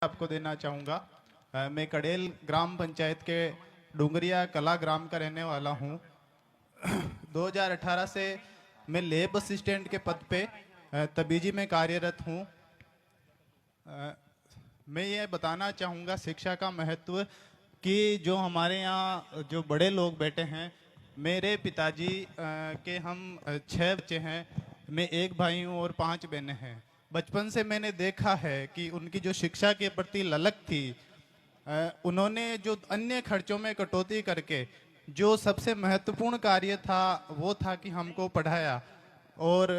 आपको देना चाहूँगा। मैं कड़ेल ग्राम पंचायत के डुंगरिया कला ग्राम का रहने वाला हूँ। 2018 से मैं लैब असिस्टेंट के पद पे तबीजी में कार्यरत हूँ। मैं ये बताना चाहूँगा शिक्षा का महत्व कि जो हमारे यहाँ जो बड़े लोग बैठे हैं, मेरे पिताजी के हम 6 बच्चे हैं। मैं एक भाई हूँ और 5 बहनें हैं। बचपन से मैंने देखा है कि उनकी जो शिक्षा के प्रति ललक थी, उन्होंने जो अन्य खर्चों में कटौती करके जो सबसे महत्वपूर्ण कार्य था वो था कि हमको पढ़ाया। और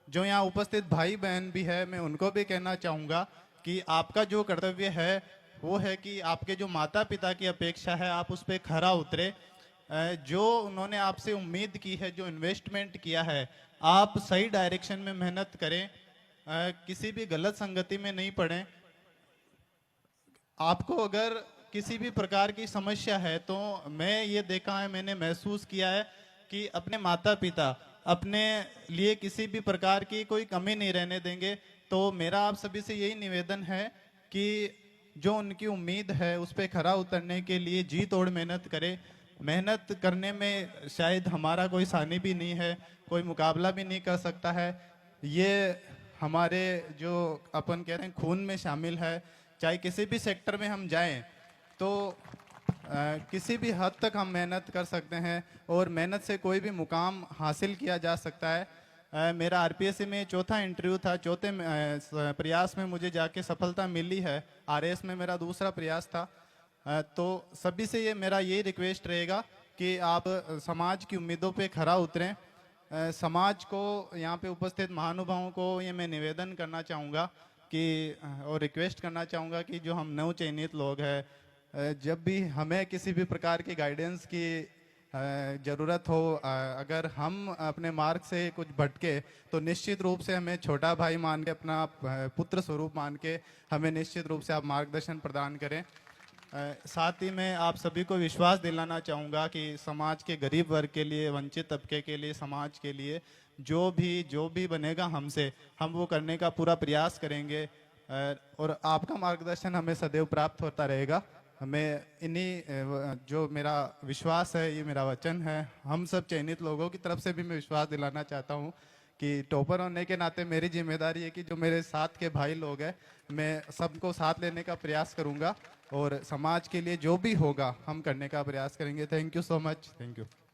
जो यहाँ उपस्थित भाई बहन भी है, मैं उनको भी कहना चाहूँगा कि आपका जो कर्तव्य है वो है कि आपके जो माता पिता की अपेक्षा है आप उस पर खरा उतरे। जो उन्होंने आपसे उम्मीद की है, जो इन्वेस्टमेंट किया है, आप सही डायरेक्शन में मेहनत करें, किसी भी गलत संगति में नहीं पड़ें। आपको अगर किसी भी प्रकार की समस्या है तो मैं ये देखा है, मैंने महसूस किया है कि अपने माता पिता अपने लिए किसी भी प्रकार की कोई कमी नहीं रहने देंगे। तो मेरा आप सभी से यही निवेदन है कि जो उनकी उम्मीद है उस पर खरा उतरने के लिए जी तोड़ मेहनत करें। मेहनत करने में शायद हमारा कोई सानी भी नहीं है, कोई मुकाबला भी नहीं कर सकता है। ये हमारे जो अपन कह रहे हैं खून में शामिल है। चाहे किसी भी सेक्टर में हम जाएं तो किसी भी हद तक हम मेहनत कर सकते हैं और मेहनत से कोई भी मुकाम हासिल किया जा सकता है। मेरा आरपीएससी में चौथा इंटरव्यू था, चौथे प्रयास में मुझे जाके सफलता मिली है। आरएएस में मेरा दूसरा प्रयास था। तो सभी से ये मेरा यही रिक्वेस्ट रहेगा कि आप समाज की उम्मीदों पे खरा उतरें। समाज को, यहाँ पे उपस्थित महानुभावों को ये मैं निवेदन करना चाहूँगा कि और रिक्वेस्ट करना चाहूँगा कि जो हम नव चयनित लोग हैं, जब भी हमें किसी भी प्रकार की गाइडेंस की ज़रूरत हो, अगर हम अपने मार्ग से कुछ भटके तो निश्चित रूप से हमें छोटा भाई मान के, अपना पुत्र स्वरूप मान के हमें निश्चित रूप से आप मार्गदर्शन प्रदान करें। साथ ही मैं आप सभी को विश्वास दिलाना चाहूँगा कि समाज के गरीब वर्ग के लिए, वंचित तबके के लिए, समाज के लिए जो भी बनेगा हमसे, हम वो करने का पूरा प्रयास करेंगे। और आपका मार्गदर्शन हमें सदैव प्राप्त होता रहेगा। मैं इन्हीं जो मेरा विश्वास है, ये मेरा वचन है, हम सब चयनित लोगों की तरफ से भी मैं विश्वास दिलाना चाहता हूँ कि टॉपर होने के नाते मेरी जिम्मेदारी है कि जो मेरे साथ के भाई लोग हैं, मैं सबको साथ लेने का प्रयास करूँगा और समाज के लिए जो भी होगा हम करने का प्रयास करेंगे। Thank you so much. Thank you.